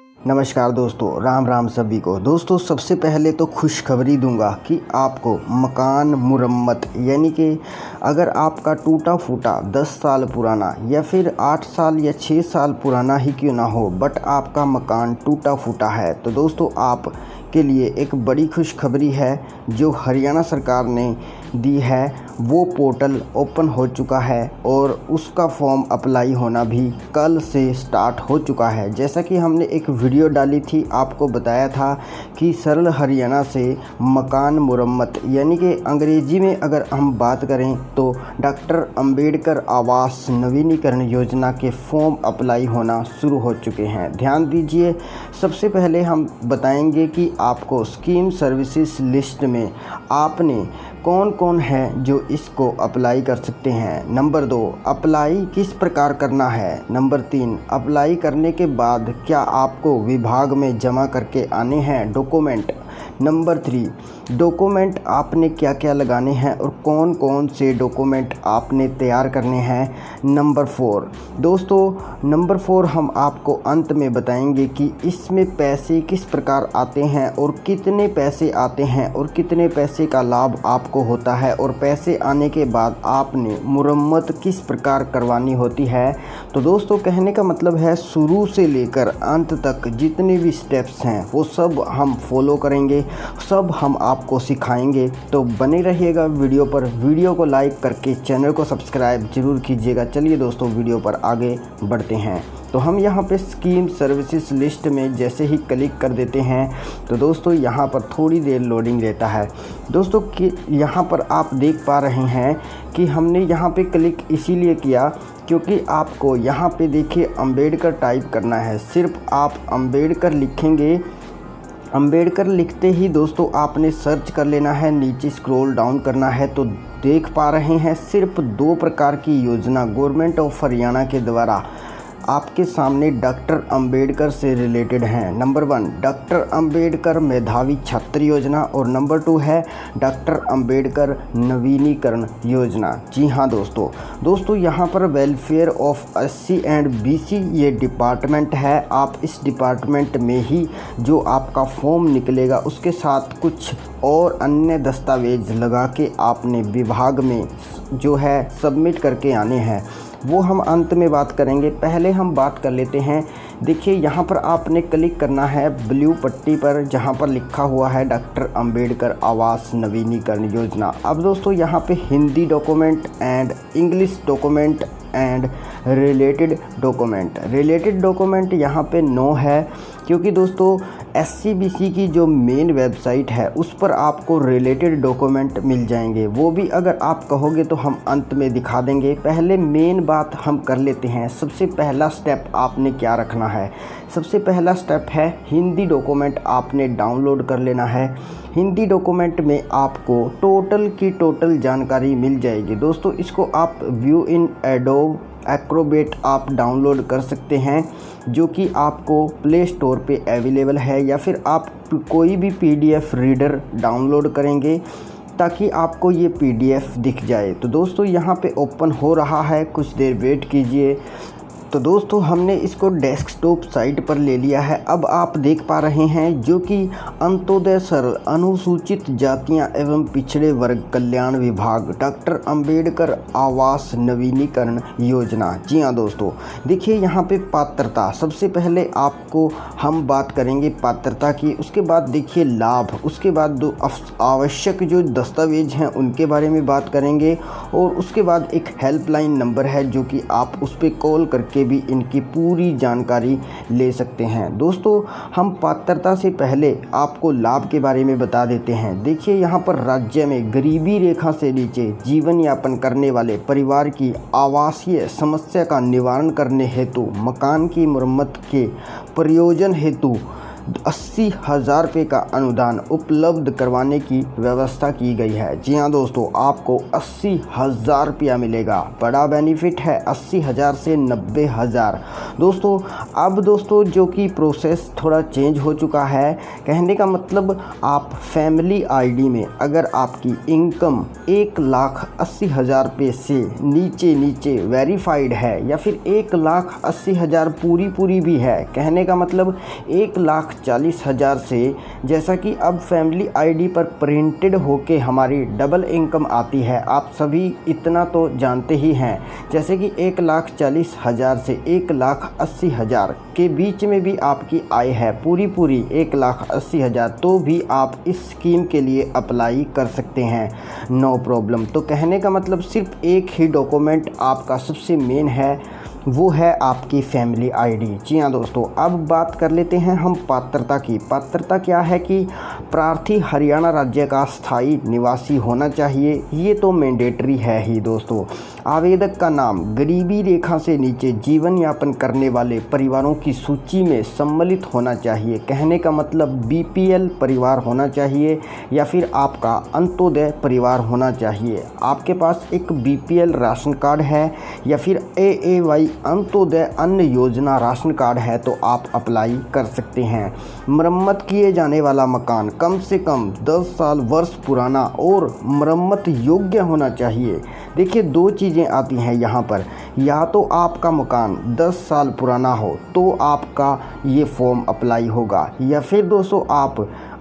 नमस्कार दोस्तों, राम राम सभी को। दोस्तों सबसे पहले तो खुशखबरी दूंगा कि आपको मकान मुरम्मत यानी कि अगर आपका टूटा फूटा 10 साल पुराना या फिर 8 साल या 6 साल पुराना ही क्यों ना हो, बट आपका मकान टूटा फूटा है, तो दोस्तों आप के लिए एक बड़ी खुशखबरी है जो हरियाणा सरकार ने दी है। वो पोर्टल ओपन हो चुका है और उसका फॉर्म अप्लाई होना भी कल से स्टार्ट हो चुका है। जैसा कि हमने एक वीडियो डाली थी, आपको बताया था कि सरल हरियाणा से मकान मुरम्मत यानी कि अंग्रेजी में अगर हम बात करें तो डॉक्टर अंबेडकर आवास नवीनीकरण योजना के फॉर्म अप्लाई होना शुरू हो चुके हैं। ध्यान दीजिए, सबसे पहले हम बताएंगे कि आपको स्कीम सर्विसेज लिस्ट में आपने कौन कौन है जो इसको अप्लाई कर सकते हैं। नंबर 2, अप्लाई किस प्रकार करना है। नंबर 3, अप्लाई करने के बाद क्या आपको विभाग में जमा करके आने हैं डॉक्यूमेंट। नंबर 3, डॉक्यूमेंट आपने क्या क्या लगाने हैं और कौन कौन से डॉक्यूमेंट आपने तैयार करने हैं। नंबर 4 दोस्तों, नंबर 4 हम आपको अंत में बताएंगे कि इसमें पैसे किस प्रकार आते हैं और कितने पैसे आते हैं और कितने पैसे का लाभ आपको होता है और पैसे आने के बाद आपने मुरम्मत किस प्रकार करवानी होती है। तो दोस्तों कहने का मतलब है शुरू से लेकर अंत तक जितने भी स्टेप्स हैं वो सब हम फॉलो करेंगे, सब हम आपको सिखाएंगे। तो बने रहिएगा वीडियो पर। वीडियो को लाइक करके चैनल को सब्सक्राइब जरूर कीजिएगा। चलिए दोस्तों वीडियो पर आगे बढ़ते हैं। तो हम यहाँ पे स्कीम सर्विसेज लिस्ट में जैसे ही क्लिक कर देते हैं तो दोस्तों यहाँ पर थोड़ी देर लोडिंग लेता है। दोस्तों कि यहाँ पर आप देख पा रहे हैं कि हमने यहाँ पे क्लिक इसीलिए किया क्योंकि आपको यहाँ पे देखिए अंबेडकर टाइप करना है। सिर्फ आप अंबेडकर लिखेंगे, अंबेडकर लिखते ही दोस्तों आपने सर्च कर लेना है, नीचे स्क्रॉल डाउन करना है तो देख पा रहे हैं सिर्फ 2 प्रकार की योजना गवर्नमेंट ऑफ हरियाणा के द्वारा आपके सामने डॉक्टर अंबेडकर से रिलेटेड हैं। नंबर 1 डॉक्टर अंबेडकर मेधावी छात्र योजना और नंबर 2 है डॉक्टर अंबेडकर नवीनीकरण योजना। जी हाँ दोस्तों यहाँ पर welfare of SC and BC ये डिपार्टमेंट है। आप इस डिपार्टमेंट में ही जो आपका फॉर्म निकलेगा उसके साथ कुछ और अन्य दस्तावेज लगा के आपने विभाग में जो है सबमिट करके आने हैं, वो हम अंत में बात करेंगे। पहले हम बात कर लेते हैं। देखिए यहाँ पर आपने क्लिक करना है ब्लू पट्टी पर जहाँ पर लिखा हुआ है डॉक्टर अंबेडकर आवास नवीनीकरण योजना। अब दोस्तों यहाँ पे Hindi document and English document and related document यहाँ पे नो है क्योंकि दोस्तों SC BC की जो मेन वेबसाइट है उस पर आपको रिलेटेड डॉक्यूमेंट मिल जाएंगे। वो भी अगर आप कहोगे तो हम अंत में दिखा देंगे। पहले मेन बात हम कर लेते हैं। सबसे पहला स्टेप आपने क्या रखना है। सबसे पहला स्टेप है हिंदी डॉक्यूमेंट आपने डाउनलोड कर लेना है। हिंदी डॉक्यूमेंट में आपको टोटल की टोटल जानकारी मिल जाएगी। दोस्तों इसको आप व्यू इन एडोब एक्रोबेट आप डाउनलोड कर सकते हैं जो कि आपको प्ले स्टोर पे अवेलेबल है, या फिर आप कोई भी PDF रीडर डाउनलोड करेंगे ताकि आपको ये PDF दिख जाए। तो दोस्तों यहाँ पे ओपन हो रहा है, कुछ देर वेट कीजिए। तो दोस्तों हमने इसको डेस्कटॉप साइट पर ले लिया है। अब आप देख पा रहे हैं जो कि अंत्योदय सरल अनुसूचित जातियां एवं पिछड़े वर्ग कल्याण विभाग डॉक्टर अंबेडकर आवास नवीनीकरण योजना। जी हाँ दोस्तों, देखिए यहाँ पे पात्रता, सबसे पहले आपको हम बात करेंगे पात्रता की, उसके बाद देखिए लाभ, उसके बाद 2 आवश्यक जो दस्तावेज हैं उनके बारे में बात करेंगे और उसके बाद एक हेल्पलाइन नंबर है जो कि आप उस पर कॉल करके भी इनकी पूरी जानकारी ले सकते हैं। दोस्तों हम पात्रता से पहले आपको लाभ के बारे में बता देते हैं। देखिए यहाँ पर राज्य में गरीबी रेखा से नीचे जीवन यापन करने वाले परिवार की आवासीय समस्या का निवारण करने हेतु मकान की मरम्मत के प्रयोजन हेतु 80,000 रुपये का अनुदान उपलब्ध करवाने की व्यवस्था की गई है। जी हाँ दोस्तों, आपको 80,000 रुपया मिलेगा। बड़ा बेनिफिट है 80,000 से 90,000। दोस्तों अब दोस्तों जो कि प्रोसेस थोड़ा चेंज हो चुका है। कहने का मतलब आप फैमिली आईडी में अगर आपकी इनकम 1,80,000 रुपये से नीचे वेरीफाइड है या फिर 1,80,000 पूरी भी है, कहने का मतलब 1,40,000 से, जैसा कि अब फैमिली आईडी पर प्रिंटेड होके हमारी डबल इनकम आती है, आप सभी इतना तो जानते ही हैं। जैसे कि 1,40,000 से 1,80,000 के बीच में भी आपकी आय है पूरी 1,80,000, तो भी आप इस स्कीम के लिए अप्लाई कर सकते हैं, नो प्रॉब्लम। तो कहने का मतलब सिर्फ एक ही डॉक्यूमेंट आपका सबसे मेन है, वो है आपकी फैमिली आईडी। जी हाँ दोस्तों, अब बात कर लेते हैं हम पात्रता की। पात्रता क्या है कि प्रार्थी हरियाणा राज्य का स्थायी निवासी होना चाहिए, ये तो मैंडेटरी है ही दोस्तों। आवेदक का नाम गरीबी रेखा से नीचे जीवन यापन करने वाले परिवारों की सूची में सम्मिलित होना चाहिए। कहने का मतलब बीपीएल परिवार होना चाहिए या फिर आपका अंत्योदय परिवार होना चाहिए। आपके पास एक बीपीएल राशन कार्ड है या फिर एएवाई अंत्योदय अन्न योजना राशन कार्ड है तो आप अप्लाई कर सकते हैं। मरम्मत किए जाने वाला मकान कम से कम 10 साल वर्ष पुराना और मरम्मत योग्य होना चाहिए। देखिए, दो चीज़ें आती हैं यहाँ पर, या तो आपका मकान 10 साल पुराना हो तो आपका ये फॉर्म अप्लाई होगा, या फिर दोस्तों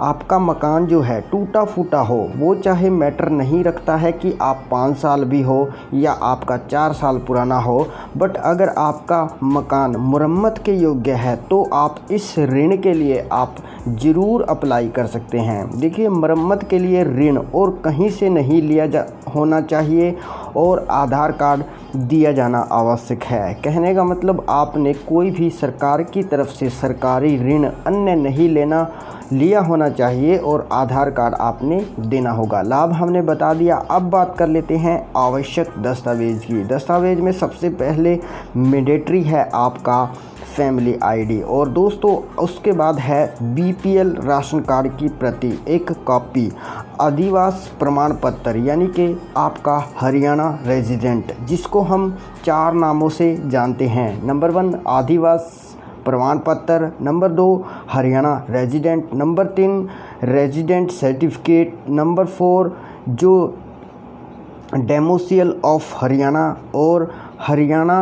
आपका मकान जो है टूटा फूटा हो, वो चाहे मैटर नहीं रखता है कि आप 5 साल भी हो या आपका 4 साल पुराना हो, बट अगर आपका मकान मुरम्मत के योग्य है तो आप इस ऋण के लिए आप ज़रूर अप्लाई कर सकते हैं। देखिए, मरम्मत के लिए ऋण और कहीं से नहीं लिया होना चाहिए और आधार कार्ड दिया जाना आवश्यक है। कहने का मतलब आपने कोई भी सरकार की तरफ से सरकारी ऋण अन्य नहीं लिया होना चाहिए और आधार कार्ड आपने देना होगा। लाभ हमने बता दिया। अब बात कर लेते हैं आवश्यक दस्तावेज की। दस्तावेज में सबसे पहले मैंडेटरी है आपका फैमिली आईडी, और दोस्तों उसके बाद है बीपीएल राशन कार्ड की प्रति एक कॉपी, आदिवास प्रमाण पत्र यानी कि आपका हरियाणा रेजिडेंट, जिसको हम 4 नामों से जानते हैं। नंबर 1 आदिवास प्रमाण पत्र, number 2 Haryana resident, number 3 resident certificate, number 4 जो डोमिसाइल ऑफ हरियाणा और हरियाणा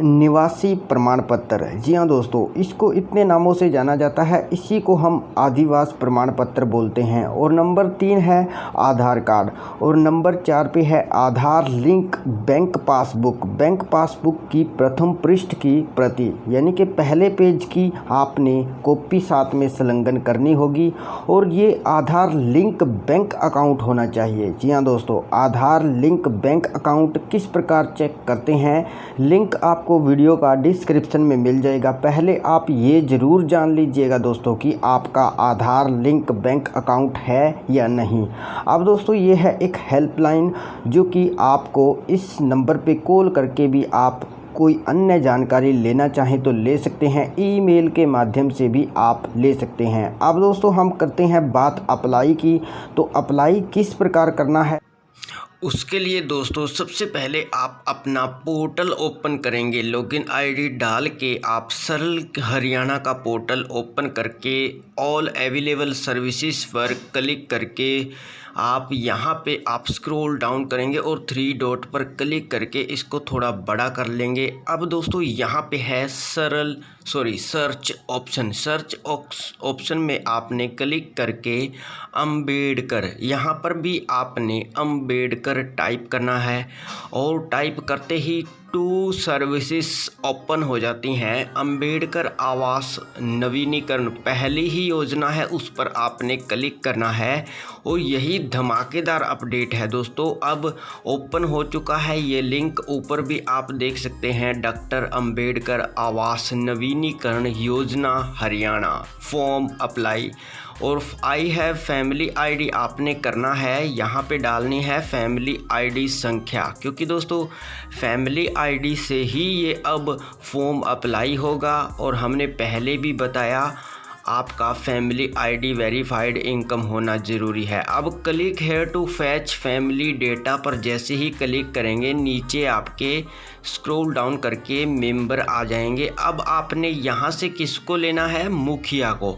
निवासी प्रमाण पत्र। जी हाँ दोस्तों, इसको इतने नामों से जाना जाता है, इसी को हम आदिवास प्रमाण पत्र बोलते हैं। और नंबर 3 है आधार कार्ड, और नंबर 4 पे है Aadhaar link bank passbook. Bank passbook की प्रथम पृष्ठ की प्रति यानी कि पहले पेज की आपने कॉपी साथ में संलग्न करनी होगी, और ये आधार लिंक बैंक अकाउंट होना चाहिए। जी हाँ दोस्तों, आधार लिंक बैंक अकाउंट किस प्रकार चेक करते हैं, लिंक आपको वीडियो का डिस्क्रिप्शन में मिल जाएगा। पहले आप ये ज़रूर जान लीजिएगा दोस्तों कि आपका आधार लिंक बैंक अकाउंट है या नहीं। अब दोस्तों ये है एक हेल्पलाइन जो कि आपको इस नंबर पे कॉल करके भी आप कोई अन्य जानकारी लेना चाहें तो ले सकते हैं, ईमेल के माध्यम से भी आप ले सकते हैं। अब दोस्तों हम करते हैं बात अप्लाई की। तो अप्लाई किस प्रकार करना है, उसके लिए दोस्तों सबसे पहले आप अपना पोर्टल ओपन करेंगे। लॉगिन आईडी डाल के आप सरल हरियाणा का पोर्टल ओपन करके ऑल अवेलेबल सर्विसेज पर क्लिक करके आप यहाँ पे आप स्क्रॉल डाउन करेंगे और 3 डॉट पर क्लिक करके इसको थोड़ा बड़ा कर लेंगे। अब दोस्तों यहाँ पे है सर्च ऑप्शन। सर्च ऑप्शन में आपने क्लिक करके अम्बेडकर, यहाँ पर भी आपने अम्बेडकर टाइप करना है, और टाइप करते ही 2 सर्विसेज ओपन हो जाती हैं। अम्बेडकर आवास नवीनीकरण पहली ही योजना है, उस पर आपने क्लिक करना है, और यही धमाकेदार अपडेट है दोस्तों। अब ओपन हो चुका है ये लिंक, ऊपर भी आप देख सकते हैं डॉक्टर अम्बेडकर आवास नवीनीकरण योजना हरियाणा फॉर्म अप्लाई। और आई हैव फैमिली आईडी आपने करना है, यहाँ पे डालनी है फैमिली आईडी संख्या, क्योंकि दोस्तों फैमिली आईडी से ही ये अब फॉर्म अप्लाई होगा। और हमने पहले भी बताया आपका फैमिली आईडी वेरीफाइड इनकम होना ज़रूरी है। अब click here to fetch family data पर जैसे ही क्लिक करेंगे नीचे आपके स्क्रॉल डाउन करके मेंबर आ जाएंगे। अब आपने यहाँ से किसको लेना है, मुखिया को।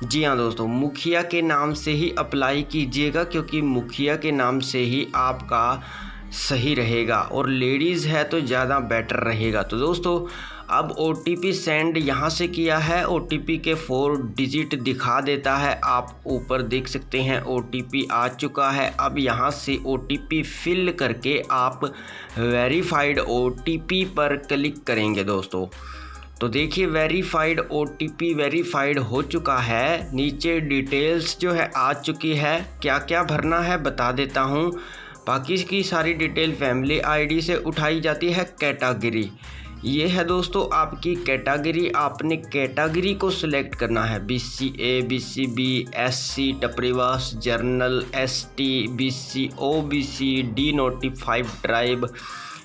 जी हाँ दोस्तों, मुखिया के नाम से ही अप्लाई कीजिएगा, क्योंकि मुखिया के नाम से ही आपका सही रहेगा और लेडीज़ है तो ज़्यादा बेटर रहेगा। तो दोस्तों अब OTP सेंड यहाँ से किया है, OTP के 4 डिजिट दिखा देता है, आप ऊपर देख सकते हैं OTP आ चुका है। अब यहाँ से OTP फिल करके आप वेरीफाइड OTP पर क्लिक करेंगे दोस्तों। तो देखिए वेरीफाइड OTP वेरीफाइड हो चुका है। नीचे डिटेल्स जो है आ चुकी है, क्या क्या भरना है बता देता हूँ। बाकी की सारी डिटेल फैमिली आईडी से उठाई जाती है। कैटेगरी ये है दोस्तों आपकी कैटेगरी, आपने कैटेगरी को सिलेक्ट करना है। BCA, BCB, SC, Tapriwas, general, ST, BC, OBC, denotified tribe,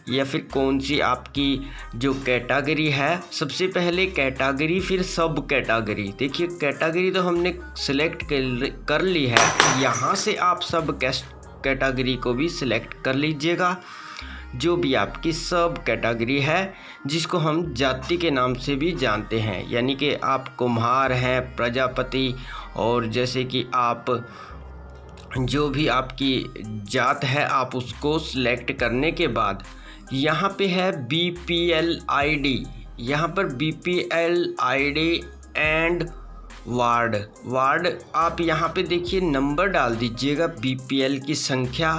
या फिर कौन सी आपकी जो कैटेगरी है। सबसे पहले कैटेगरी, फिर सब कैटेगरी। देखिए कैटेगरी तो हमने सिलेक्ट कर ली है, यहाँ से आप सब कैटेगरी को भी सिलेक्ट कर लीजिएगा, जो भी आपकी सब कैटेगरी है, जिसको हम जाति के नाम से भी जानते हैं। यानी कि आप कुम्हार हैं, प्रजापति, और जैसे कि आप जो भी आपकी जात है आप उसको सिलेक्ट करने के बाद यहाँ पे है BPL ID। यहाँ पर BPL ID एंड वार्ड आप यहाँ पे देखिए नंबर डाल दीजिएगा, BPL की संख्या,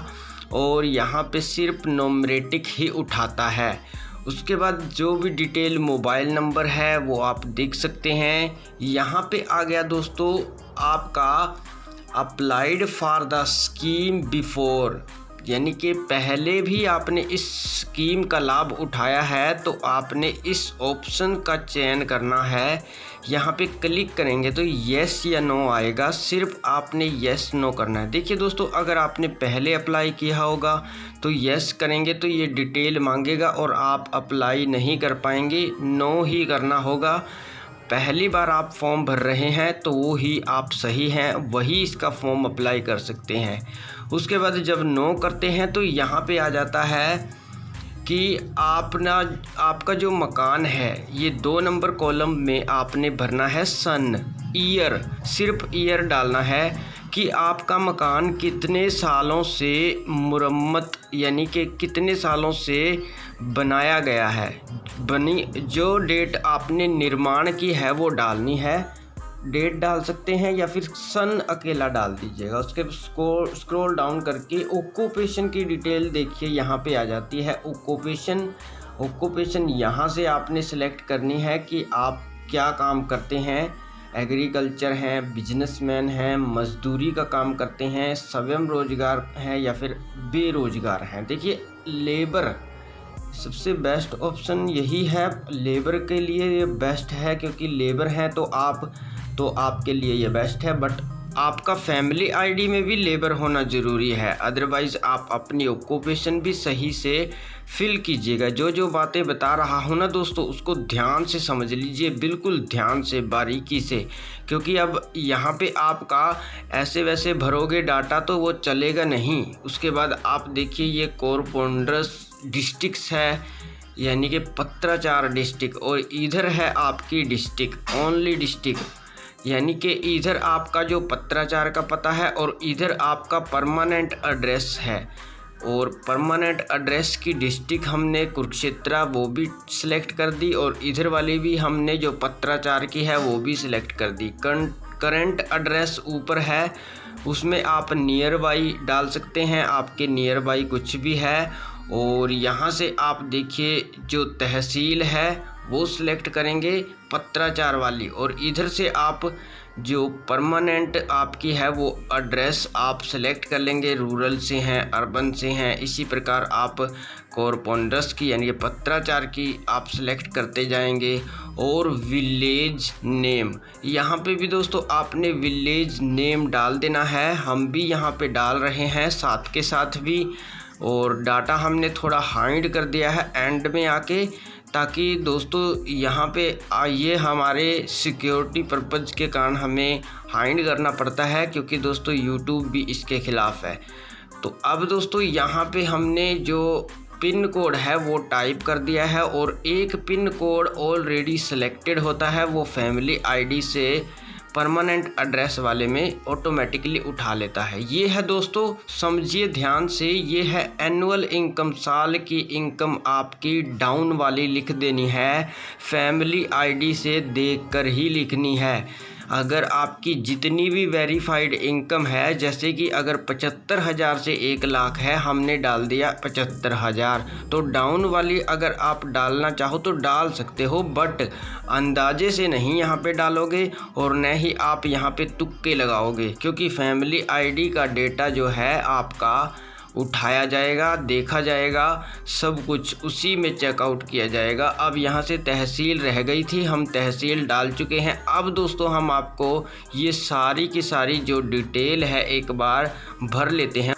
और यहाँ पे सिर्फ नोमरेटिक ही उठाता है। उसके बाद जो भी डिटेल मोबाइल नंबर है वो आप देख सकते हैं। यहाँ पे आ गया दोस्तों आपका applied for the scheme before, यानी कि पहले भी आपने इस स्कीम का लाभ उठाया है तो आपने इस ऑप्शन का चयन करना है। यहाँ पे क्लिक करेंगे तो येस या नो आएगा, सिर्फ आपने येस नो करना है। देखिए दोस्तों अगर आपने पहले अप्लाई किया होगा तो येस करेंगे तो ये डिटेल मांगेगा और आप अप्लाई नहीं कर पाएंगे, नो ही करना होगा। पहली बार आप फॉर्म भर रहे हैं तो वो ही आप सही हैं, वही इसका फॉर्म अप्लाई कर सकते हैं। उसके बाद जब नो करते हैं तो यहाँ पे आ जाता है कि आपका जो मकान है ये 2 नंबर कॉलम में आपने भरना है सन, ईयर, सिर्फ ईयर डालना है कि आपका मकान कितने सालों से मुरम्मत यानी कि कितने सालों से बनाया गया है, जो डेट आपने निर्माण की है वो डालनी है। डेट डाल सकते हैं या फिर सन अकेला डाल दीजिएगा। उसके स्क्रॉल डाउन करके ऑक्यूपेशन की डिटेल देखिए यहाँ पे आ जाती है। ऑक्यूपेशन यहाँ से आपने सेलेक्ट करनी है कि आप क्या काम करते हैं, एग्रीकल्चर हैं, बिजनेसमैन हैं, मजदूरी का काम करते हैं, स्वयं रोजगार हैं या फिर बेरोजगार हैं। देखिए लेबर सबसे बेस्ट ऑप्शन यही है, लेबर के लिए ये बेस्ट है क्योंकि लेबर हैं तो आपके लिए ये बेस्ट है। बट आपका फैमिली आईडी में भी लेबर होना ज़रूरी है, अदरवाइज़ आप अपनी ऑक्यूपेशन भी सही से फिल कीजिएगा। जो बातें बता रहा हूँ ना दोस्तों उसको ध्यान से समझ लीजिए, बिल्कुल ध्यान से बारीकी से, क्योंकि अब यहाँ पे आपका ऐसे वैसे भरोगे डाटा तो वो चलेगा नहीं। उसके बाद आप देखिए ये कोरपोंडस डिस्ट्रिक्ट्स है यानी कि पत्राचार डिस्ट्रिक्ट, और इधर है आपकी डिस्ट्रिक्ट ओनली डिस्ट्रिक्ट, यानी कि इधर आपका जो पत्राचार का पता है और इधर आपका परमानेंट एड्रेस है। और परमानेंट एड्रेस की डिस्ट्रिक्ट हमने कुरुक्षेत्र वो भी सिलेक्ट कर दी और इधर वाली भी हमने जो पत्राचार की है वो भी सिलेक्ट कर दी। करंट एड्रेस ऊपर है उसमें आप नियर बाई डाल सकते हैं, आपके नियर बाई कुछ भी है। और यहाँ से आप देखिए जो तहसील है वो सिलेक्ट करेंगे पत्राचार वाली, और इधर से आप जो परमानेंट आपकी है वो एड्रेस आप सेलेक्ट कर लेंगे, रूरल से हैं, अर्बन से हैं। इसी प्रकार आप कॉरस्पॉन्डेंस की यानी कि पत्राचार की आप सेलेक्ट करते जाएंगे। और विलेज नेम, यहाँ पे भी दोस्तों आपने विलेज नेम डाल देना है। हम भी यहाँ पे डाल रहे हैं साथ के साथ भी, और डाटा हमने थोड़ा हाइड कर दिया है एंड में आके, ताकि दोस्तों यहाँ पे ये हमारे सिक्योरिटी पर्पज़ के कारण हमें हाइड करना पड़ता है, क्योंकि दोस्तों यूट्यूब भी इसके ख़िलाफ़ है। तो अब दोस्तों यहाँ पे हमने जो पिन कोड है वो टाइप कर दिया है, और एक पिन कोड ऑलरेडी सिलेक्टेड होता है, वो फैमिली आईडी से परमानेंट एड्रेस वाले में ऑटोमेटिकली उठा लेता है। ये है दोस्तों, समझिए ध्यान से, ये है एनुअल इनकम, साल की इनकम आपकी डाउन वाली लिख देनी है, फैमिली आईडी से देखकर ही लिखनी है। अगर आपकी जितनी भी वेरीफाइड इनकम है, जैसे कि अगर 75,000 से 1 लाख है, हमने डाल दिया 75,000, तो डाउन वाली अगर आप डालना चाहो तो डाल सकते हो, बट अंदाजे से नहीं यहाँ पे डालोगे, और न ही आप यहाँ पे तुक्के लगाओगे, क्योंकि फैमिली आईडी का डेटा जो है आपका उठाया जाएगा, देखा जाएगा, सब कुछ उसी में चेकआउट किया जाएगा। अब यहाँ से तहसील रह गई थी, हम तहसील डाल चुके हैं। अब दोस्तों हम आपको ये सारी की सारी जो डिटेल है एक बार भर लेते हैं।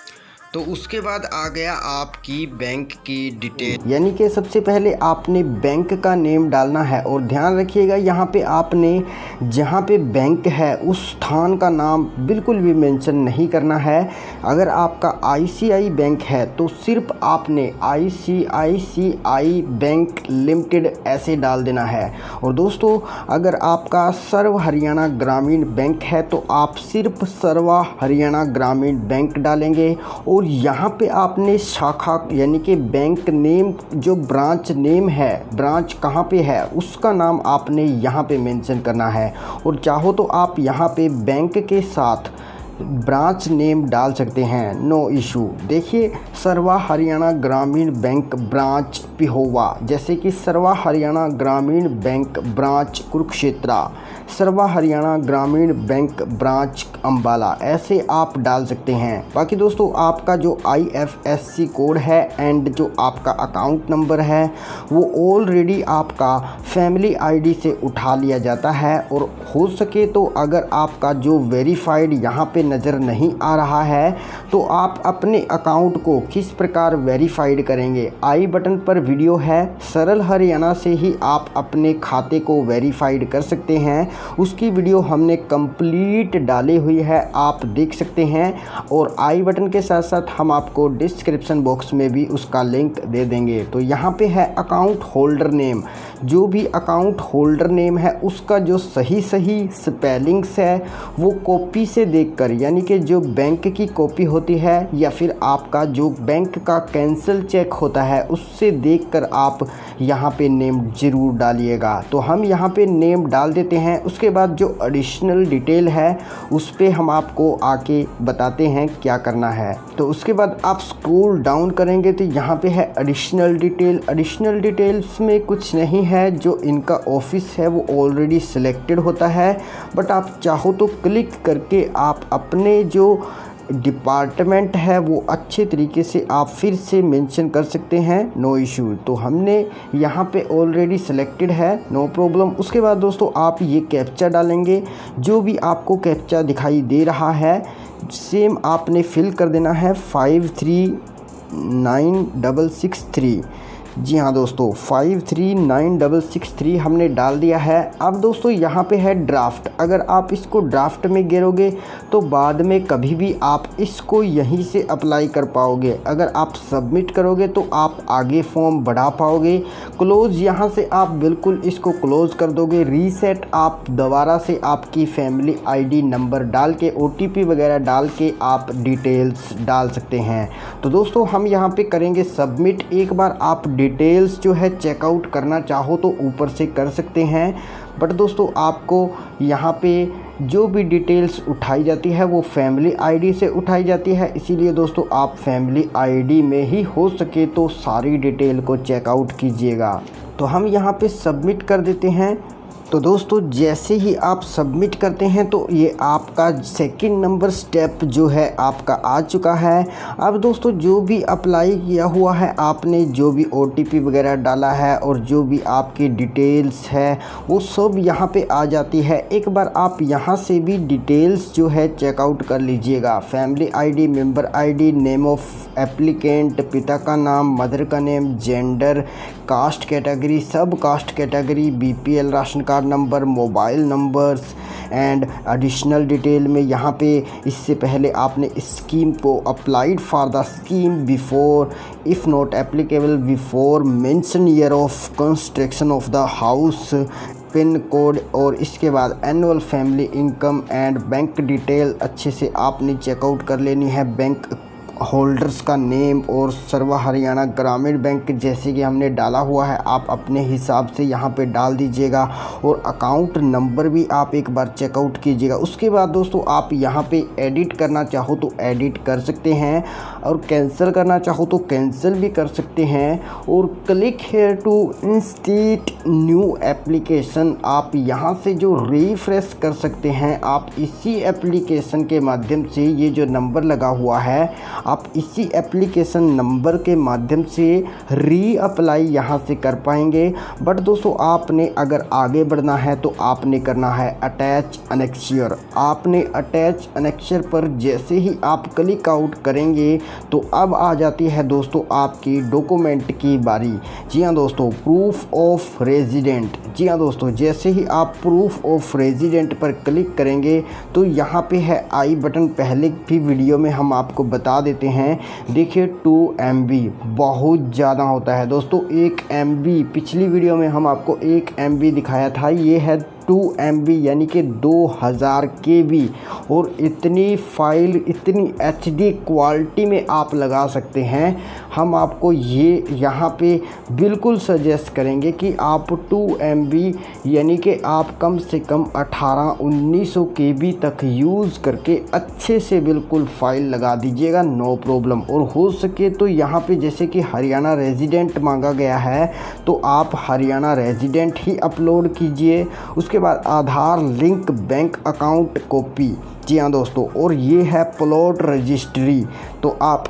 तो उसके बाद आ गया आपकी बैंक की डिटेल, यानी कि सबसे पहले आपने बैंक का नेम डालना है। और ध्यान रखिएगा, यहाँ पे आपने जहाँ पे बैंक है उस स्थान का नाम बिल्कुल भी मेंशन नहीं करना है। अगर आपका ICI बैंक है तो सिर्फ आपने ICICI बैंक लिमिटेड ऐसे डाल देना है। और दोस्तों अगर आपका सर्व हरियाणा ग्रामीण बैंक है तो आप सिर्फ सर्वा हरियाणा ग्रामीण बैंक डालेंगे। और यहाँ पे आपने शाखा यानी कि बैंक नेम, जो ब्रांच नेम है, ब्रांच कहाँ पे है उसका नाम आपने यहाँ पे मेंशन करना है। और चाहो तो आप यहाँ पे बैंक के साथ ब्रांच नेम डाल सकते हैं, नो इशू। देखिए, सर्वा हरियाणा ग्रामीण बैंक ब्रांच पिहोवा, जैसे कि सर्वा हरियाणा ग्रामीण बैंक ब्रांच कुरुक्षेत्रा, सर्वा हरियाणा ग्रामीण बैंक ब्रांच अम्बाला, ऐसे आप डाल सकते हैं। बाकी दोस्तों आपका जो IFSC कोड है एंड जो आपका अकाउंट नंबर है वो ऑलरेडी आपका फैमिली आईडी से उठा लिया जाता है। और हो सके तो अगर आपका जो वेरीफाइड यहाँ पे नज़र नहीं आ रहा है तो आप अपने अकाउंट को किस प्रकार वेरीफाइड करेंगे, आई बटन पर वीडियो है, सरल हरियाणा से ही आप अपने खाते को वेरीफाइड कर सकते हैं। उसकी वीडियो हमने कंप्लीट डाली हुई है, आप देख सकते हैं। और आई बटन के साथ साथ हम आपको डिस्क्रिप्शन बॉक्स में भी उसका लिंक दे देंगे। तो यहाँ पे है अकाउंट होल्डर नेम, जो भी अकाउंट होल्डर नेम है उसका जो सही स्पेलिंग्स है वो कॉपी से देखकर, यानी कि जो बैंक की कॉपी होती है या फिर आपका जो बैंक का कैंसिल चेक होता है उससे देखकर आप यहाँ पे नेम ज़रूर डालिएगा। तो हम यहाँ पे नेम डाल देते हैं। उसके बाद जो एडिशनल डिटेल है उस पे हम आपको आके बताते हैं क्या करना है। तो उसके बाद आप स्क्रॉल डाउन करेंगे तो यहाँ पे है एडिशनल डिटेल। एडिशनल डिटेल्स में कुछ नहीं है, जो इनका ऑफिस है वो ऑलरेडी सिलेक्टेड होता है, बट आप चाहो तो क्लिक करके आप अपने जो डिपार्टमेंट है वो अच्छे तरीके से आप फिर से मेंशन कर सकते हैं, नो इशू। तो हमने यहाँ पे ऑलरेडी सिलेक्टेड है, नो प्रॉब्लम। उसके बाद दोस्तों आप ये कैप्चा डालेंगे, जो भी आपको कैप्चा दिखाई दे रहा है सेम आपने फिल कर देना है 539663। जी हाँ दोस्तों, 539663 हमने डाल दिया है। अब दोस्तों यहाँ पे है ड्राफ्ट। अगर आप इसको ड्राफ्ट में गिरोगे तो बाद में कभी भी आप इसको यहीं से अप्लाई कर पाओगे। अगर आप सबमिट करोगे तो आप आगे फॉर्म बढ़ा पाओगे। क्लोज़ यहाँ से आप बिल्कुल इसको क्लोज़ कर दोगे। रीसेट आप दोबारा से आपकी फैमिली आईडी नंबर डाल के OTP वगैरह डाल के आप डिटेल्स डाल सकते हैं। तो दोस्तों हम यहाँ पे करेंगे सबमिट। एक बार आप डिटेल्स जो है चेकआउट करना चाहो तो ऊपर से कर सकते हैं, बट दोस्तों आपको यहाँ पे जो भी डिटेल्स उठाई जाती है वो फैमिली आईडी से उठाई जाती है। इसीलिए दोस्तों आप फैमिली आईडी में ही हो सके तो सारी डिटेल को चेकआउट कीजिएगा। तो हम यहाँ पे सबमिट कर देते हैं। तो दोस्तों जैसे ही आप सबमिट करते हैं तो ये आपका सेकंड नंबर स्टेप जो है आपका आ चुका है। अब दोस्तों जो भी अप्लाई किया हुआ है, आपने जो भी OTP वगैरह डाला है और जो भी आपकी डिटेल्स है वो सब यहाँ पे आ जाती है। एक बार आप यहाँ से भी डिटेल्स जो है चेकआउट कर लीजिएगा। Family ID, member ID, name of applicant, पिता का नाम, मदर का नेम, जेंडर, कास्ट कैटेगरी, सब caste category, BPL ration card number, mobile numbers and additional detail में यहाँ पे इससे पहले आपने स्कीम को applied for the scheme before, if not applicable before, mention year of construction of the house, pin code और इसके बाद annual family income and bank detail अच्छे से आपने चेकआउट कर लेनी है। बैंक होल्डर्स का नेम और सर्व हरियाणा ग्रामीण बैंक जैसे कि हमने डाला हुआ है आप अपने हिसाब से यहाँ पे डाल दीजिएगा और अकाउंट नंबर भी आप एक बार चेकआउट कीजिएगा। उसके बाद दोस्तों आप यहाँ पे एडिट करना चाहो तो एडिट कर सकते हैं और कैंसिल करना चाहो तो कैंसिल भी कर सकते हैं। और click here to instate new application, आप यहाँ से जो रिफ्रेश कर सकते हैं। आप इसी एप्लीकेशन के माध्यम से ये जो नंबर लगा हुआ है आप इसी एप्लीकेशन नंबर के माध्यम से री अप्लाई यहाँ से कर पाएंगे। बट दोस्तों आपने अगर आगे बढ़ना है तो आपने करना है अटैच अनेक्शर। आपने अटैच अनेक्शर पर जैसे ही आप क्लिक आउट करेंगे तो अब आ जाती है दोस्तों आपकी डॉक्यूमेंट की बारी। जी हाँ दोस्तों, प्रूफ ऑफ रेजिडेंट। जी हाँ दोस्तों, जैसे ही आप प्रूफ ऑफ रेजिडेंट पर क्लिक करेंगे तो यहाँ पे है आई बटन। पहले भी वीडियो में हम आपको बता देते हैं, देखिए 2 MB बहुत ज़्यादा होता है दोस्तों। 1 MB पिछली वीडियो में हम आपको 1 MB दिखाया था, ये है 2 MB यानी कि 2000 KB। और इतनी फाइल इतनी HD क्वालिटी में आप लगा सकते हैं। हम आपको ये यहाँ पे बिल्कुल सजेस्ट करेंगे कि आप 2 MB यानी कि आप कम से कम 1800-1900 KB तक यूज़ करके अच्छे से बिल्कुल फाइल लगा दीजिएगा, नो प्रॉब्लम। और हो सके तो यहाँ पे जैसे कि हरियाणा रेजिडेंट मांगा गया है तो आप हरियाणा रेजिडेंट ही अपलोड कीजिए। उसके बाद आधार लिंक बैंक अकाउंट कॉपी। जी हाँ दोस्तों, और ये है प्लॉट रजिस्ट्री, तो आप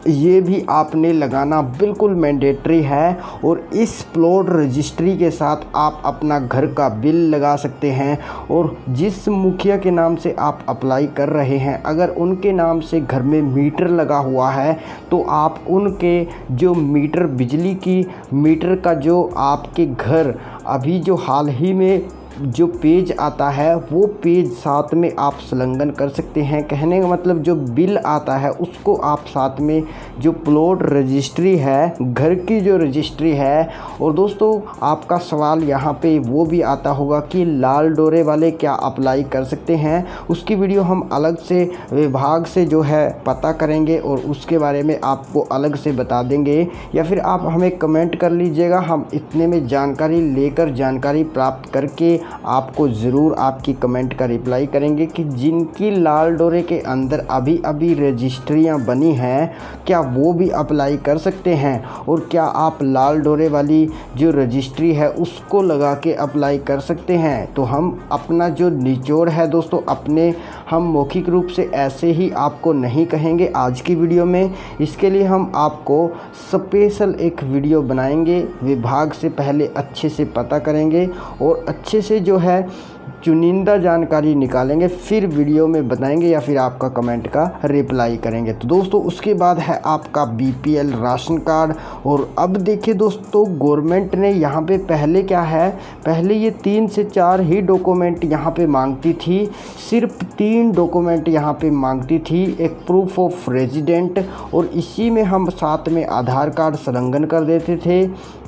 ये भी आपने लगाना बिल्कुल मैंडेटरी है। और इस प्लॉट रजिस्ट्री के साथ आप अपना घर का बिल लगा सकते हैं। और जिस मुखिया के नाम से आप अप्लाई कर रहे हैं, अगर उनके नाम से घर में मीटर लगा हुआ है तो आप उनके जो मीटर बिजली की मीटर का जो आपके घर अभी जो हाल ही में जो पेज आता है वो पेज साथ में आप संलग्न कर सकते हैं। कहने का मतलब जो बिल आता है उसको आप साथ में जो प्लॉट रजिस्ट्री है, घर की जो रजिस्ट्री है। और दोस्तों आपका सवाल यहाँ पे वो भी आता होगा कि लाल डोरे वाले क्या अप्लाई कर सकते हैं, उसकी वीडियो हम अलग से विभाग से जो है पता करेंगे और उसके बारे में आपको अलग से बता देंगे। या फिर आप हमें कमेंट कर लीजिएगा, हम इतने में जानकारी लेकर जानकारी प्राप्त करके आपको ज़रूर आपकी कमेंट का रिप्लाई करेंगे कि जिनकी लाल डोरे के अंदर अभी अभी रजिस्ट्रियां बनी हैं क्या वो भी अप्लाई कर सकते हैं, और क्या आप लाल डोरे वाली जो रजिस्ट्री है उसको लगा के अप्लाई कर सकते हैं। तो हम अपना जो निचोड़ है दोस्तों अपने हम मौखिक रूप से ऐसे ही आपको नहीं कहेंगे आज की वीडियो में। इसके लिए हम आपको स्पेशल एक वीडियो बनाएंगे, विभाग से पहले अच्छे से पता करेंगे और अच्छे से जो है चुनिंदा जानकारी निकालेंगे, फिर वीडियो में बताएंगे या फिर आपका कमेंट का रिप्लाई करेंगे। तो दोस्तों उसके बाद है आपका BPL राशन कार्ड। और अब देखिए दोस्तों गवर्नमेंट ने यहाँ पे पहले क्या है, पहले ये 3 से 4 ही डॉक्यूमेंट यहाँ पे मांगती थी, सिर्फ 3 डॉक्यूमेंट यहाँ पे मांगती थी। एक प्रूफ ऑफ रेजिडेंट और इसी में हम साथ में आधार कार्ड संलग्न कर देते थे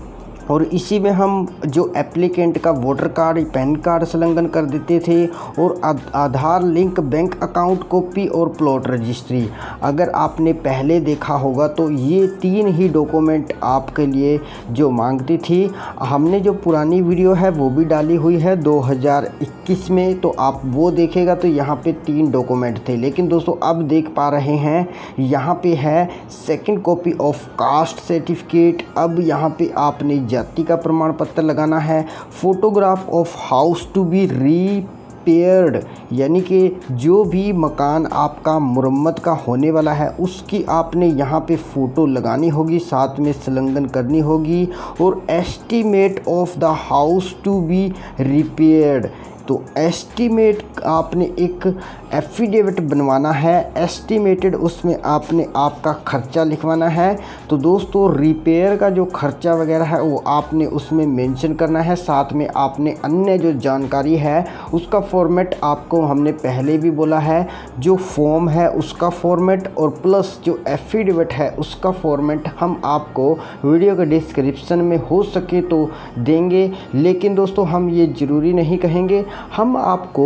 और इसी में हम जो एप्लीकेंट का वोटर कार्ड पैन कार्ड संलग्न कर देते थे और आधार लिंक बैंक अकाउंट कॉपी और प्लॉट रजिस्ट्री। अगर आपने पहले देखा होगा तो ये 3 ही डॉक्यूमेंट आपके लिए जो मांगती थी। हमने जो पुरानी वीडियो है वो भी डाली हुई है 2021 में, तो आप वो देखेगा तो यहाँ पे 3 डॉक्यूमेंट थे। लेकिन दोस्तों अब देख पा रहे हैं यहाँ पे है second copy of caste certificate. अब यहाँ पे आपने जाति का प्रमाण पत्र लगाना है, photograph of house to be repaired यानी कि जो भी मकान आपका मुरम्मत का होने वाला है उसकी आपने यहाँ पे फ़ोटो लगानी होगी, साथ में संलग्न करनी होगी। और estimate of the house to be repaired, तो एस्टीमेट आपने एक एफिडेविट बनवाना है, एस्टीमेटेड उसमें आपने आपका खर्चा लिखवाना है। तो दोस्तों रिपेयर का जो खर्चा वगैरह है वो आपने उसमें मेंशन करना है, साथ में आपने अन्य जो जानकारी है उसका फॉर्मेट आपको हमने पहले भी बोला है, जो फॉर्म है उसका फॉर्मेट और प्लस जो एफिडेविट है उसका फॉर्मेट हम आपको वीडियो के डिस्क्रिप्शन में हो सके तो देंगे। लेकिन दोस्तों हम ये ज़रूरी नहीं कहेंगे, हम आपको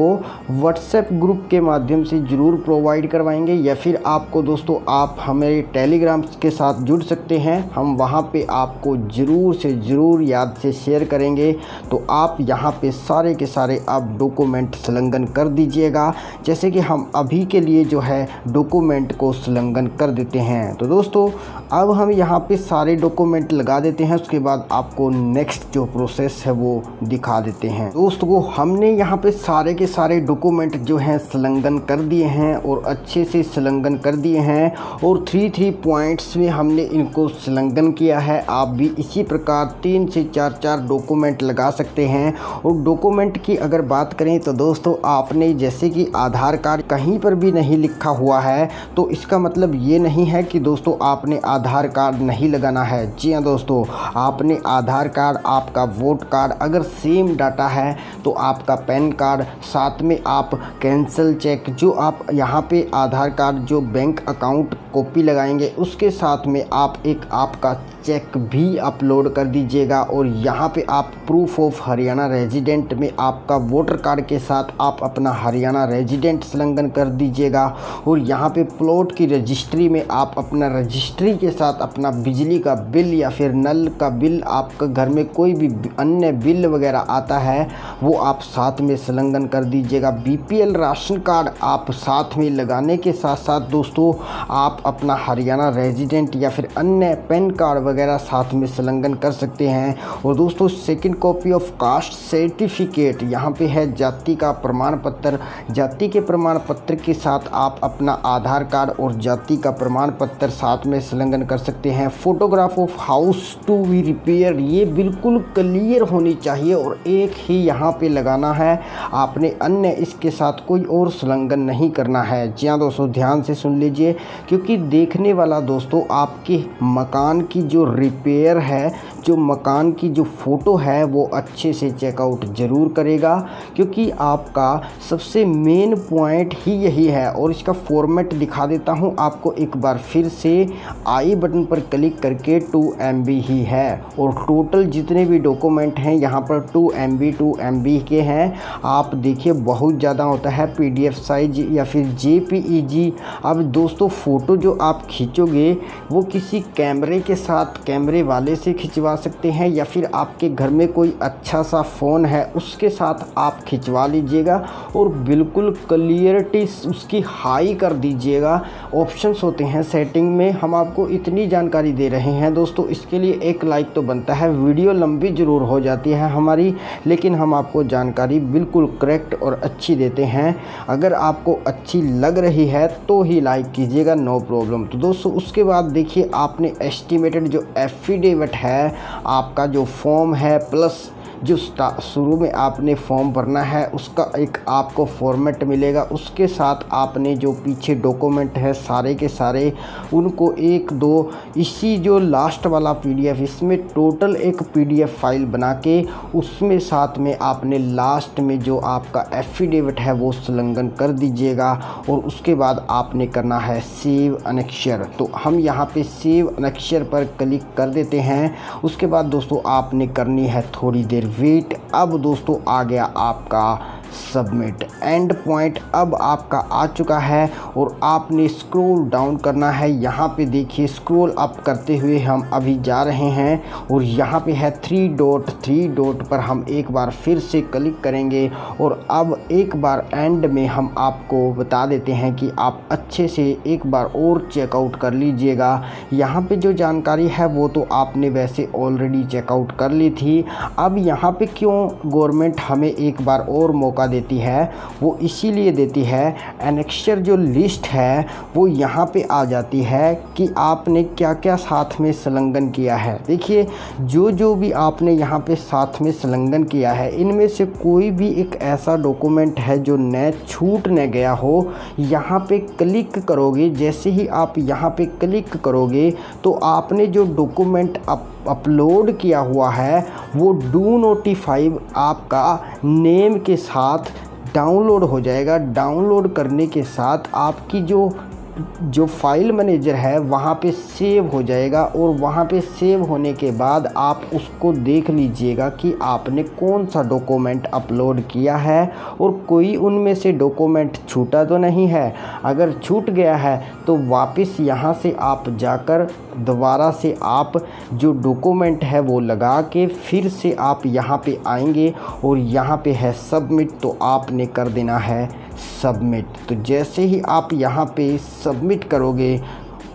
व्हाट्सएप ग्रुप के माध्यम से ज़रूर प्रोवाइड करवाएंगे, या फिर आपको दोस्तों आप हमारे टेलीग्राम के साथ जुड़ सकते हैं, हम वहां पे आपको ज़रूर से ज़रूर याद से शेयर करेंगे। तो आप यहां पे सारे के सारे आप डॉक्यूमेंट संलग्न कर दीजिएगा, जैसे कि हम अभी के लिए जो है डॉक्यूमेंट को संलग्न कर देते हैं। तो दोस्तों अब हम यहाँ पे सारे डॉक्यूमेंट लगा देते हैं, उसके बाद आपको नेक्स्ट जो प्रोसेस है वो दिखा देते हैं। दोस्तों हमने यहाँ पे सारे के सारे डॉक्यूमेंट जो हैं संलग्न कर दिए हैं और अच्छे से संलग्न कर दिए हैं, और 3 पॉइंट्स में हमने इनको संलग्न किया है। आप भी इसी प्रकार 3 से 4 डॉक्यूमेंट लगा सकते हैं। और डॉक्यूमेंट की अगर बात करें तो दोस्तों आपने जैसे कि आधार कार्ड कहीं पर भी नहीं लिखा हुआ है तो इसका मतलब ये नहीं है कि दोस्तों आपने आधार कार्ड नहीं लगाना है। जी हाँ दोस्तों, आपने आधार कार्ड, आपका वोट कार्ड अगर सेम डाटा है तो आपका पैन कार्ड, साथ में आप कैंसिल चेक जो आप यहाँ पे आधार कार्ड जो बैंक अकाउंट कॉपी लगाएंगे उसके साथ में आप एक आपका चेक भी अपलोड कर दीजिएगा। और यहाँ पे आप प्रूफ ऑफ हरियाणा रेजिडेंट में आपका वोटर कार्ड के साथ आप अपना हरियाणा रेजिडेंट संलग्न कर दीजिएगा। और यहाँ पे प्लॉट की रजिस्ट्री में आप अपना रजिस्ट्री के साथ अपना बिजली का बिल या फिर नल का बिल, आपका घर में कोई भी अन्य बिल वगैरह आता है वो आप साथ में संलग्न कर दीजिएगा। बीपीएल राशन कार्ड आप साथ में लगाने के साथ साथ दोस्तों आप अपना हरियाणा रेजिडेंट या फिर अन्य पैन कार्ड वगैरह साथ में संलग्न कर सकते हैं। और दोस्तों second copy of caste certificate, यहाँ पे है जाति का प्रमाण पत्र, जाति के प्रमाण पत्र के साथ आप अपना आधार कार्ड और जाति का प्रमाण पत्र साथ में संलग्न कर सकते हैं। Photograph of house to be repair, ये बिल्कुल क्लियर होनी चाहिए और एक ही यहाँ पे लगाना है, आपने अन्य इसके साथ कोई और संलग्न नहीं करना है। जी हाँ दोस्तों ध्यान से सुन लीजिए, क्योंकि देखने वाला दोस्तों आपके मकान की जो रिपेयर है, जो मकान की जो फ़ोटो है वो अच्छे से चेकआउट ज़रूर करेगा, क्योंकि आपका सबसे मेन पॉइंट ही यही है। और इसका फॉर्मेट दिखा देता हूँ आपको एक बार फिर से, आई बटन पर क्लिक करके 2 MB ही है। और टोटल जितने भी डॉक्यूमेंट हैं यहाँ पर 2 MB के हैं। आप देखिए बहुत ज़्यादा होता है PDF साइज या फिर JPEG। अब दोस्तों फ़ोटो जो आप खींचोगे वो किसी कैमरे के साथ, कैमरे वाले से खिंचवा सकते हैं, या फिर आपके घर में कोई अच्छा सा फ़ोन है उसके साथ आप खिंचवा लीजिएगा और बिल्कुल क्लियरिटी उसकी हाई कर दीजिएगा। ऑप्शंस होते हैं सेटिंग में, हम आपको इतनी जानकारी दे रहे हैं दोस्तों, इसके लिए एक लाइक तो बनता है। वीडियो लंबी ज़रूर हो जाती है हमारी, लेकिन हम आपको जानकारी बिल्कुल करेक्ट और अच्छी देते हैं। अगर आपको अच्छी लग रही है तो ही लाइक कीजिएगा, नो प्रॉब्लम। तो दोस्तों उसके बाद देखिए आपने एस्टीमेटेड जो एफिडेविट है, आपका जो फॉर्म है, प्लस जो शुरू में आपने फॉर्म भरना है उसका एक आपको फॉर्मेट मिलेगा, उसके साथ आपने जो पीछे डॉक्यूमेंट है सारे के सारे उनको 1-2 इसी जो लास्ट वाला PDF, इसमें टोटल एक PDF फाइल बना के उसमें साथ में आपने लास्ट में जो आपका एफिडेविट है वो संलग्न कर दीजिएगा। और उसके बाद आपने करना है सेव अनेक्शर। तो हम यहाँ पे सेव अनेक्शर पर क्लिक कर देते हैं। उसके बाद दोस्तों आपने करनी है थोड़ी देर वेट। अब दोस्तों आ गया आपका सबमिट। एंड पॉइंट अब आपका आ चुका है और आपने स्क्रॉल डाउन करना है। यहाँ पे देखिए स्क्रॉल अप करते हुए हम अभी जा रहे हैं और यहाँ पे है 3 डॉट पर हम एक बार फिर से क्लिक करेंगे और अब एक बार एंड में हम आपको बता देते हैं कि आप अच्छे से एक बार और चेकआउट कर लीजिएगा। यहाँ पे जो जानकारी है वो तो आपने वैसे ऑलरेडी चेकआउट कर ली थी। अब यहाँ पे क्यों गवर्नमेंट हमें एक बार और मौका देती है, वो इसीलिए देती है एनेक्सचर जो लिस्ट है वो यहाँ पे आ जाती है कि आपने क्या क्या साथ में संलग्न किया है। देखिए जो भी आपने यहाँ पे साथ में संलग्न किया है इनमें से कोई भी एक ऐसा डॉक्यूमेंट है जो न छूट न गया हो, यहाँ पे क्लिक करोगे, जैसे ही आप यहाँ पे क्लिक करोगे तो आपने जो डॉक्यूमेंट अपलोड किया हुआ है वो डू नोटिफाई आपका नेम के साथ डाउनलोड हो जाएगा। डाउनलोड करने के साथ आपकी जो फाइल मैनेजर है वहाँ पे सेव हो जाएगा और वहाँ पे सेव होने के बाद आप उसको देख लीजिएगा कि आपने कौन सा डॉक्यूमेंट अपलोड किया है और कोई उनमें से डॉक्यूमेंट छूटा तो नहीं है। अगर छूट गया है तो वापस यहाँ से आप जाकर दोबारा से आप जो डॉक्यूमेंट है वो लगा के फिर से आप यहाँ पे आएंगे और यहाँ पे है सबमिट, तो आपने कर देना है सबमिट। तो जैसे ही आप यहाँ पे सबमिट करोगे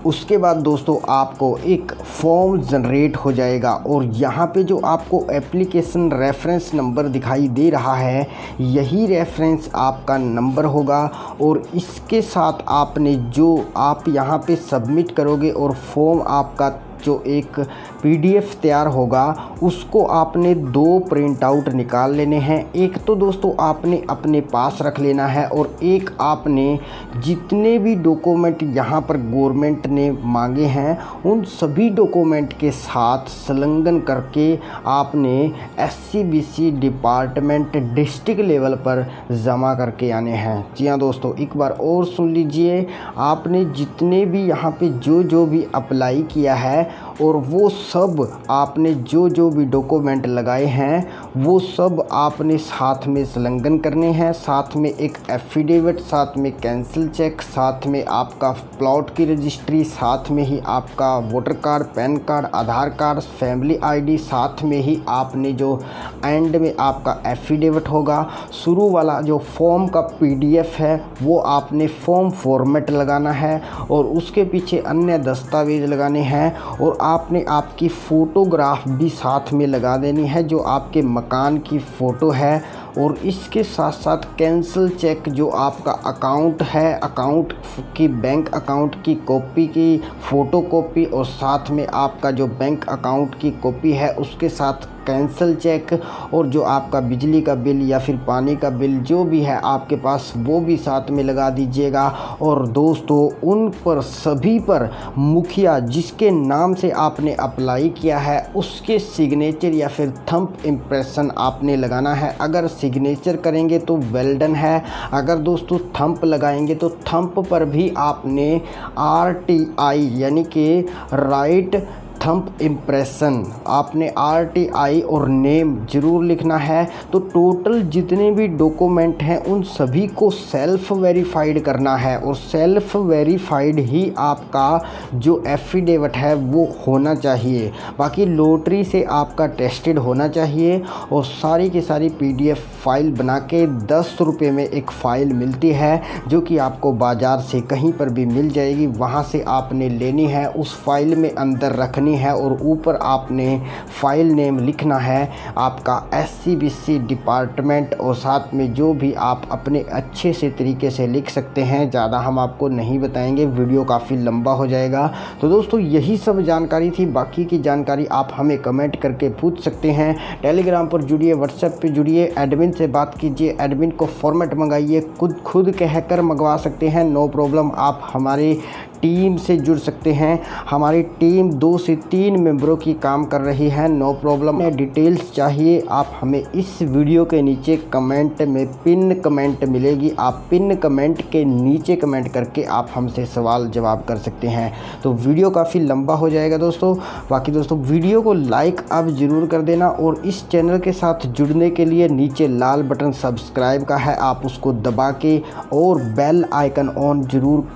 उसके बाद दोस्तों आपको एक फॉर्म जनरेट हो जाएगा और यहाँ पे जो आपको एप्लीकेशन रेफरेंस नंबर दिखाई दे रहा है यही रेफरेंस आपका नंबर होगा और इसके साथ आपने जो आप यहाँ पे सबमिट करोगे और फॉर्म आपका जो एक PDF तैयार होगा उसको आपने 2 प्रिंट आउट निकाल लेने हैं। एक तो दोस्तों आपने अपने पास रख लेना है और एक आपने जितने भी डॉक्यूमेंट यहाँ पर गवर्नमेंट ने मांगे हैं उन सभी डॉक्यूमेंट के साथ संलग्न करके आपने SCBC डिपार्टमेंट डिस्ट्रिक्ट लेवल पर जमा करके आने हैं। जी हाँ दोस्तों, एक बार और सुन लीजिए, आपने जितने भी यहाँ पे जो भी अप्लाई किया है और वो सब आपने जो भी डॉक्यूमेंट लगाए हैं वो सब आपने साथ में संलग्न करने हैं। साथ में एक एफिडेविट, साथ में कैंसिल चेक, साथ में आपका प्लॉट की रजिस्ट्री, साथ में ही आपका वोटर कार्ड, पैन कार्ड, आधार कार्ड, फैमिली ID, साथ में ही आपने जो एंड में आपका एफिडेविट होगा। शुरू वाला जो फॉर्म का PDF है वो आपने फॉर्म फॉर्मेट लगाना है और उसके पीछे अन्य दस्तावेज लगाने हैं और आपने आपकी फ़ोटोग्राफ भी साथ में लगा देनी है जो आपके मकान की फ़ोटो है। और इसके साथ साथ कैंसिल चेक जो आपका अकाउंट है, अकाउंट की बैंक अकाउंट की कॉपी की फ़ोटो कॉपी और साथ में आपका जो बैंक अकाउंट की कॉपी है उसके साथ कैंसिल चेक और जो आपका बिजली का बिल या फिर पानी का बिल जो भी है आपके पास वो भी साथ में लगा दीजिएगा। और दोस्तों उन पर सभी पर मुखिया जिसके नाम से आपने अप्लाई किया है उसके सिग्नेचर या फिर थंब इम्प्रेशन आपने लगाना है। अगर सिग्नेचर करेंगे तो वेल डन है, अगर दोस्तों थंब लगाएंगे तो थंब पर भी आपने RTI यानी कि राइट थंब इम्प्रेशन आपने RTI और नेम ज़रूर लिखना है। तो टोटल जितने भी डॉक्यूमेंट हैं उन सभी को सेल्फ वेरीफाइड करना है और सेल्फ वेरीफाइड ही आपका जो एफिडेविट है वो होना चाहिए। बाकी लॉटरी से आपका टेस्टेड होना चाहिए और सारी की सारी PDF फाइल बना के 10 रुपये में एक फ़ाइल मिलती है जो कि आपको बाज़ार से कहीं पर भी मिल जाएगी। वहाँ से आपने लेनी है, उस फाइल में अंदर रखनी है और ऊपर आपने फाइल नेम लिखना है आपका SCBC डिपार्टमेंट और साथ में जो भी आप अपने अच्छे से तरीके से लिख सकते हैं। ज़्यादा हम आपको नहीं बताएंगे, वीडियो काफ़ी लंबा हो जाएगा। तो दोस्तों यही सब जानकारी थी, बाकी की जानकारी आप हमें कमेंट करके पूछ सकते हैं। टेलीग्राम पर जुड़िए, व्हाट्सएप पे जुड़िए, एडमिन से बात कीजिए, एडमिन को फॉर्मेट मंगाइए, खुद कहकर मंगवा सकते हैं, नो प्रॉब्लम। आप हमारे टीम से जुड़ सकते हैं। हमारी टीम 2 से 3 मेंबरों की काम कर रही है, नो प्रॉब्लम। डिटेल्स चाहिए आप हमें इस वीडियो के नीचे कमेंट में पिन कमेंट मिलेगी, आप पिन कमेंट के नीचे कमेंट करके आप हमसे सवाल जवाब कर सकते हैं। तो वीडियो काफ़ी लंबा हो जाएगा दोस्तों। बाकी दोस्तों वीडियो को लाइक अब ज़रूर कर देना और इस चैनल के साथ जुड़ने के लिए नीचे लाल बटन सब्सक्राइब का है, आप उसको दबा के और बेल आइकन ऑन ज़रूर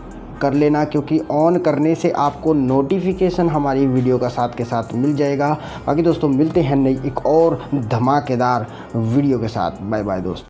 कर लेना, क्योंकि ऑन करने से आपको नोटिफिकेशन हमारी वीडियो का साथ के साथ मिल जाएगा। बाकी दोस्तों मिलते हैं नई एक और धमाकेदार वीडियो के साथ। बाय बाय दोस्तों।